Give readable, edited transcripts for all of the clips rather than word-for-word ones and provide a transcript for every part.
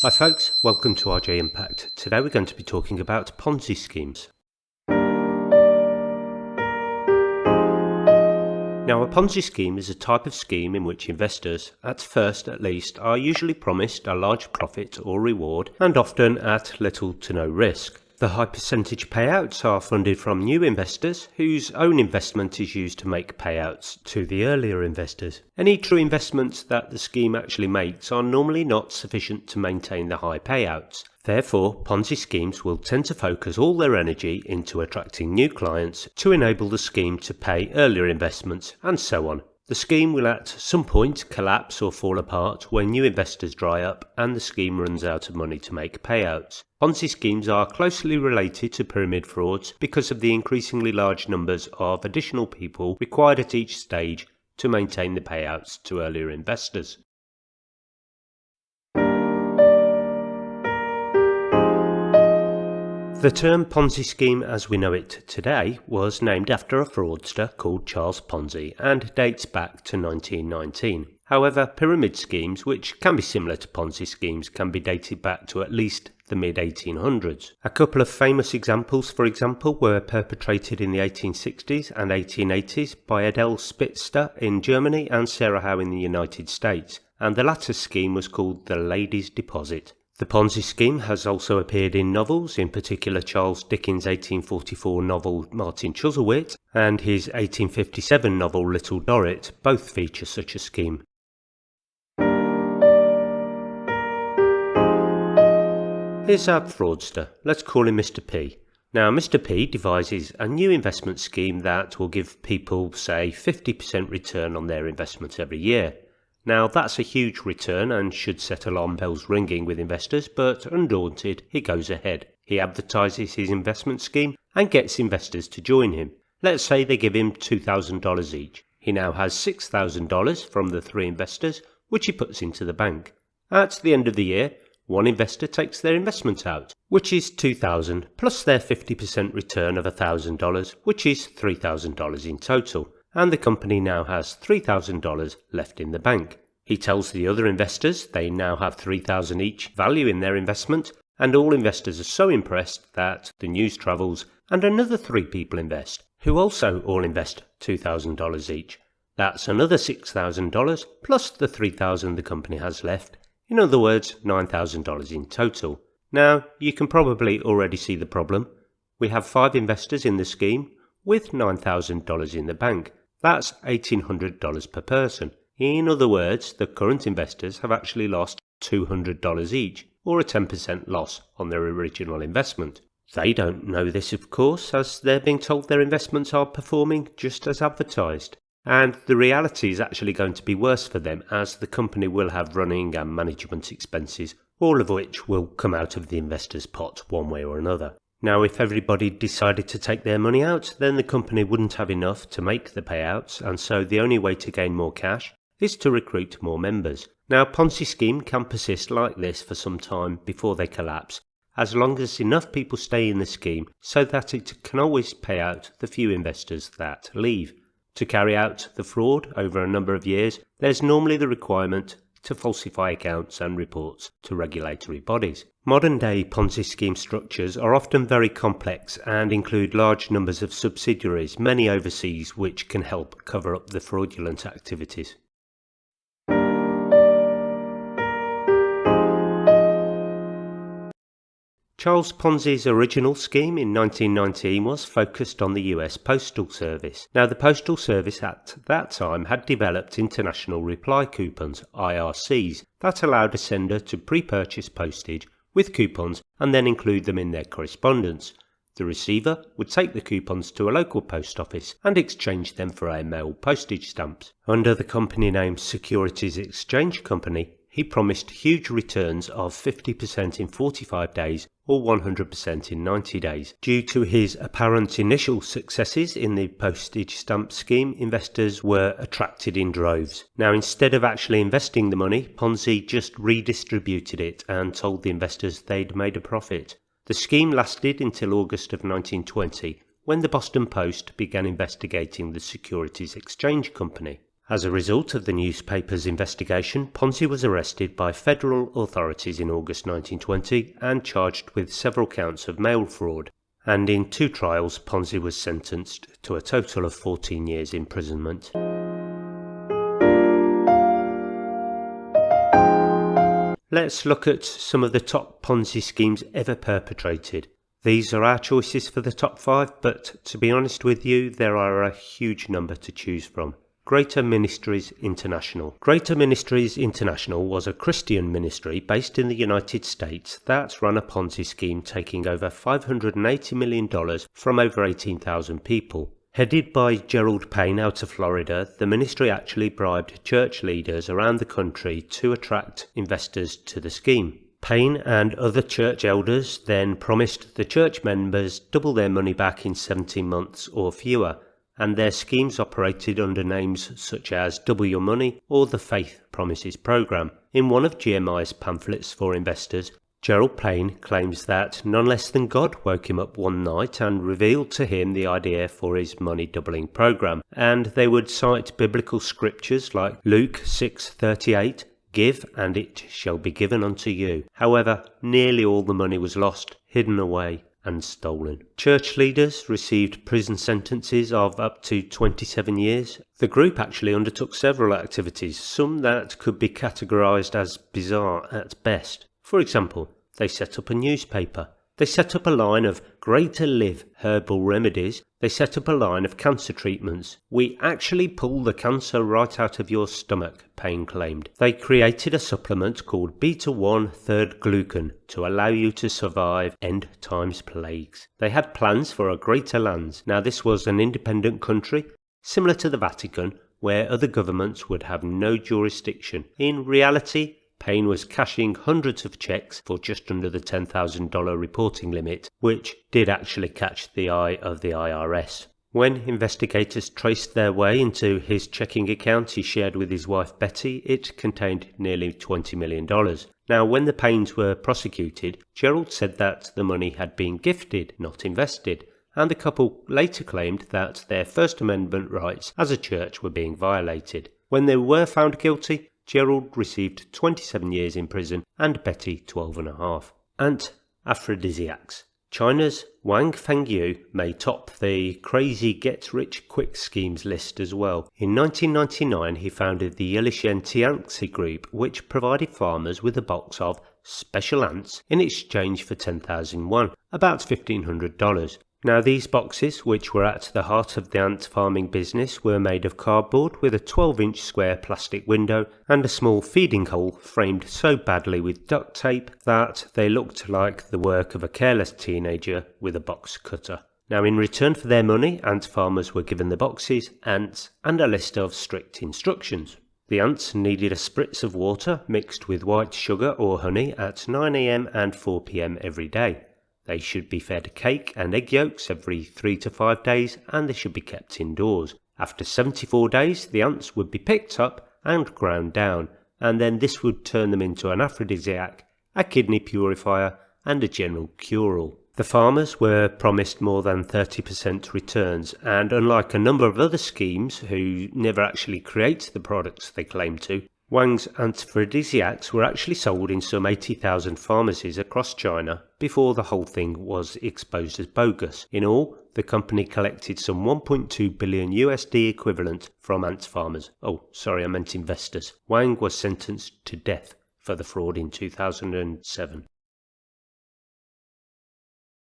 Hi folks, welcome to RJA Impact. Today we're going to be talking about Ponzi schemes. Now, a Ponzi scheme is a type of scheme in which investors, at first at least, are usually promised a large profit or reward and often at little to no risk. The high percentage payouts are funded from new investors whose own investment is used to make payouts to the earlier investors. Any true investments that the scheme actually makes are normally not sufficient to maintain the high payouts. Therefore, Ponzi schemes will tend to focus all their energy into attracting new clients to enable the scheme to pay earlier investments and so on. The scheme will at some point collapse or fall apart when new investors dry up and the scheme runs out of money to make payouts. Ponzi schemes are closely related to pyramid frauds because of the increasingly large numbers of additional people required at each stage to maintain the payouts to earlier investors. The term Ponzi scheme as we know it today was named after a fraudster called Charles Ponzi and dates back to 1919. However, pyramid schemes, which can be similar to Ponzi schemes, can be dated back to at least the mid-1800s. A couple of famous examples, for example, were perpetrated in the 1860s and 1880s by Adele Spitzer in Germany and Sarah Howe in the United States, and the latter scheme was called the Lady's Deposit. The Ponzi scheme has also appeared in novels, in particular Charles Dickens' 1844 novel Martin Chuzzlewit and his 1857 novel Little Dorrit. Both feature such a scheme. Here's our fraudster. Let's call him Mr. P. Now, Mr. P devises a new investment scheme that will give people, say, 50% return on their investment every year. Now, that's a huge return and should set alarm bells ringing with investors, but undaunted, he goes ahead. He advertises his investment scheme and gets investors to join him. Let's say they give him $2,000 each. He now has $6,000 from the three investors, which he puts into the bank. At the end of the year, one investor takes their investment out, which is $2,000, plus their 50% return of $1,000, which is $3,000 in total. And the company now has $3,000 left in the bank. He tells the other investors they now have $3,000 each value in their investment, and all investors are so impressed that the news travels and another 3 people invest, who also all invest $2,000 each. That's another $6,000 plus the $3,000 the company has left. In other words, $9,000 in total. Now, you can probably already see the problem. We have 5 investors in the scheme with $9,000 in the bank. That's $1,800 per person. In other words, the current investors have actually lost $200 each, or a 10% loss on their original investment. They don't know this, of course, as they're being told their investments are performing just as advertised. And the reality is actually going to be worse for them, as the company will have running and management expenses, all of which will come out of the investors' pot one way or another. Now, if everybody decided to take their money out, then the company wouldn't have enough to make the payouts, and so the only way to gain more cash is to recruit more members. Now, Ponzi scheme can persist like this for some time before they collapse, as long as enough people stay in the scheme so that it can always pay out the few investors that leave. To carry out the fraud over a number of years, there's normally the requirement to falsify accounts and reports to regulatory bodies. Modern-day Ponzi scheme structures are often very complex and include large numbers of subsidiaries, many overseas, which can help cover up the fraudulent activities. Charles Ponzi's original scheme in 1919 was focused on the US Postal Service. Now, the Postal Service at that time had developed international reply coupons, IRCs, that allowed a sender to pre-purchase postage with coupons and then include them in their correspondence. The receiver would take the coupons to a local post office and exchange them for mail postage stamps. Under the company name Securities Exchange Company, he promised huge returns of 50% in 45 days or 100% in 90 days. Due to his apparent initial successes in the postage stamp scheme, investors were attracted in droves. Now, instead of actually investing the money, Ponzi just redistributed it and told the investors they'd made a profit. The scheme lasted until August of 1920, when the Boston Post began investigating the Securities Exchange Company. As a result of the newspaper's investigation, Ponzi was arrested by federal authorities in August 1920 and charged with several counts of mail fraud. And in 2 trials, Ponzi was sentenced to a total of 14 years imprisonment. Let's look at some of the top Ponzi schemes ever perpetrated. These are our choices for the top 5, but to be honest with you, there are a huge number to choose from. Greater Ministries International. Greater Ministries International was a Christian ministry based in the United States that ran a Ponzi scheme taking over $580 million from over 18,000 people. Headed by Gerald Payne out of Florida, the ministry actually bribed church leaders around the country to attract investors to the scheme. Payne and other church elders then promised the church members double their money back in 17 months or fewer, and their schemes operated under names such as Double Your Money or the Faith Promises Program. In one of GMI's pamphlets for investors, Gerald Payne claims that none less than God woke him up one night and revealed to him the idea for his money doubling program, and they would cite biblical scriptures like Luke 6:38, "Give, and it shall be given unto you." However, nearly all the money was lost, hidden away, and stolen. Church leaders received prison sentences of up to 27 years. The group actually undertook several activities, some that could be categorized as bizarre at best. For example, they set up a newspaper. They set up a line of Greater Live herbal remedies. They set up a line of cancer treatments. "We actually pull the cancer right out of your stomach," Payne claimed. They created a supplement called Beta-1 Third Glucan to allow you to survive end times plagues. They had plans for a greater lands. Now this was an independent country, similar to the Vatican, where other governments would have no jurisdiction. In reality, Payne was cashing hundreds of checks for just under the $10,000 reporting limit, which did actually catch the eye of the IRS. When investigators traced their way into his checking account he shared with his wife Betty, it contained nearly $20 million. Now, when the Paynes were prosecuted, Gerald said that the money had been gifted, not invested, and the couple later claimed that their First Amendment rights as a church were being violated. When they were found guilty, Gerald received 27 years in prison and Betty 12.5. And aphrodisiacs. China's Wang Fengyu may top the crazy get-rich-quick schemes list as well. In 1999 he founded the Yilishen Tianxi Group, which provided farmers with a box of special ants in exchange for 10,000 won, about $1,500. Now these boxes, which were at the heart of the ant farming business, were made of cardboard with a 12-inch square plastic window and a small feeding hole framed so badly with duct tape that they looked like the work of a careless teenager with a box cutter. Now in return for their money, ant farmers were given the boxes, ants, and a list of strict instructions. The ants needed a spritz of water mixed with white sugar or honey at 9 AM and 4 PM every day. They should be fed cake and egg yolks every 3 to 5 days, and they should be kept indoors. After 74 days, the ants would be picked up and ground down, and then this would turn them into an aphrodisiac, a kidney purifier, and a general cure-all. The farmers were promised more than 30% returns, and unlike a number of other schemes who never actually create the products they claim to, Wang's aphrodisiacs were actually sold in some 80,000 pharmacies across China before the whole thing was exposed as bogus. In all, the company collected some 1.2 billion USD equivalent from ant farmers. Oh, sorry, I meant investors. Wang was sentenced to death for the fraud in 2007.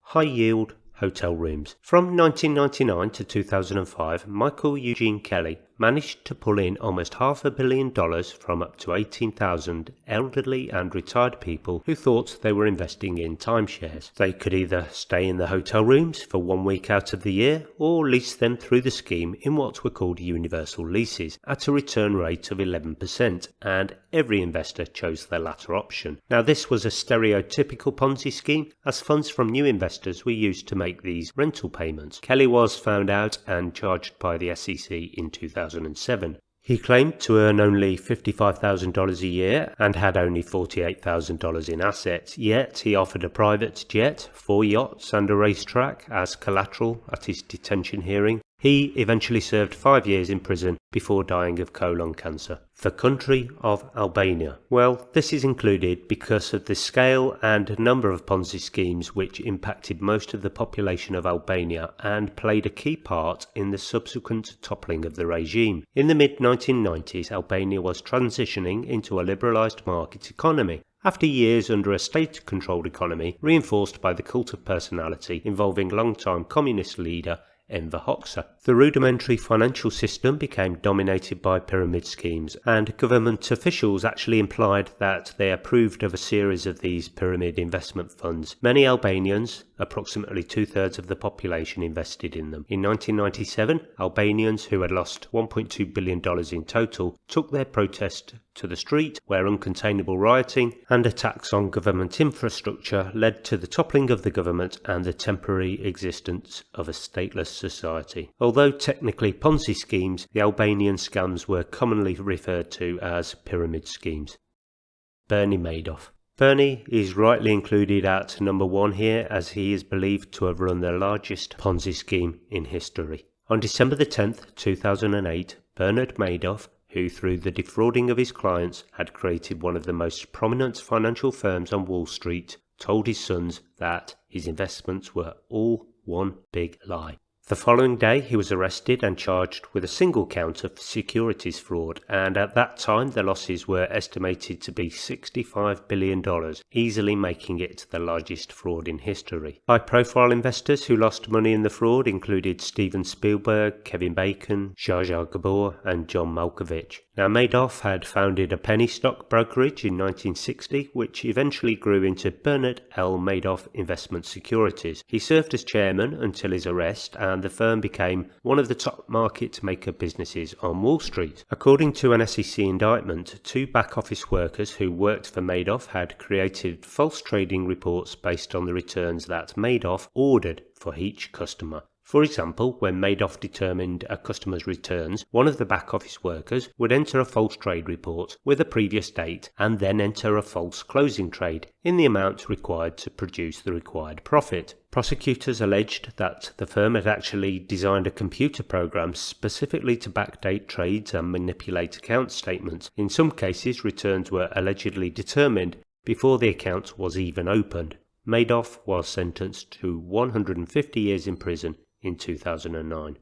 High yield hotel rooms. From 1999 to 2005, Michael Eugene Kelly managed to pull in almost $500 million from up to 18,000 elderly and retired people who thought they were investing in timeshares. They could either stay in the hotel rooms for 1 week out of the year or lease them through the scheme in what were called universal leases at a return rate of 11%, and every investor chose the latter option. Now this was a stereotypical Ponzi scheme, as funds from new investors were used to make these rental payments. Kelly was found out and charged by the SEC in 2007. He claimed to earn only $55,000 a year and had only $48,000 in assets, yet he offered a private jet, 4 yachts and a racetrack as collateral at his detention hearing. He eventually served 5 years in prison before dying of colon cancer. The country of Albania. Well, this is included because of the scale and number of Ponzi schemes which impacted most of the population of Albania and played a key part in the subsequent toppling of the regime. In the mid-1990s, Albania was transitioning into a liberalised market economy, after years under a state-controlled economy reinforced by the cult of personality involving long-time communist leader Enver Hoxha. The rudimentary financial system became dominated by pyramid schemes, and government officials actually implied that they approved of a series of these pyramid investment funds. Many Albanians, approximately 2/3 of the population, invested in them. In 1997, Albanians who had lost $1.2 billion in total took their protest to the street, where uncontainable rioting and attacks on government infrastructure led to the toppling of the government and the temporary existence of a stateless society. Although technically Ponzi schemes, the Albanian scams were commonly referred to as pyramid schemes. Bernie Madoff. Bernie is rightly included at number 1 here, as he is believed to have run the largest Ponzi scheme in history. On December the 10th, 2008, Bernard Madoff, who through the defrauding of his clients had created one of the most prominent financial firms on Wall Street, told his sons that his investments were all one big lie. The following day he was arrested and charged with a single count of securities fraud, and at that time the losses were estimated to be $65 billion, easily making it the largest fraud in history. High-profile investors who lost money in the fraud included Steven Spielberg, Kevin Bacon, Zsa Zsa Gabor and John Malkovich. Now, Madoff had founded a penny stock brokerage in 1960, which eventually grew into Bernard L. Madoff Investment Securities. He served as chairman until his arrest, and the firm became one of the top market maker businesses on Wall Street. According to an SEC indictment, 2 back-office workers who worked for Madoff had created false trading reports based on the returns that Madoff ordered for each customer. For example, when Madoff determined a customer's returns, one of the back-office workers would enter a false trade report with a previous date and then enter a false closing trade in the amount required to produce the required profit. Prosecutors alleged that the firm had actually designed a computer program specifically to backdate trades and manipulate account statements. In some cases, returns were allegedly determined before the account was even opened. Madoff was sentenced to 150 years in prison in 2009.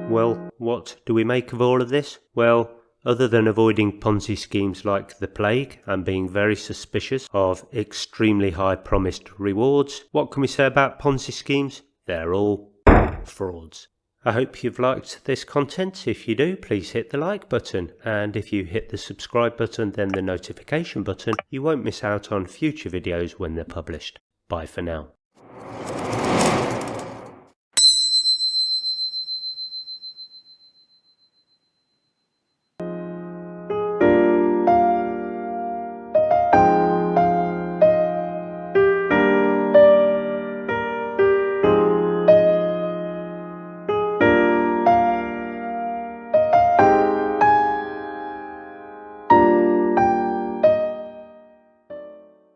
Well, what do we make of all of this? Well, other than avoiding Ponzi schemes like the plague and being very suspicious of extremely high promised rewards, what can we say about Ponzi schemes? They're all frauds. I hope you've liked this content. If you do, please hit the like button, and if you hit the subscribe button, then the notification button, you won't miss out on future videos when they're published. Bye for now.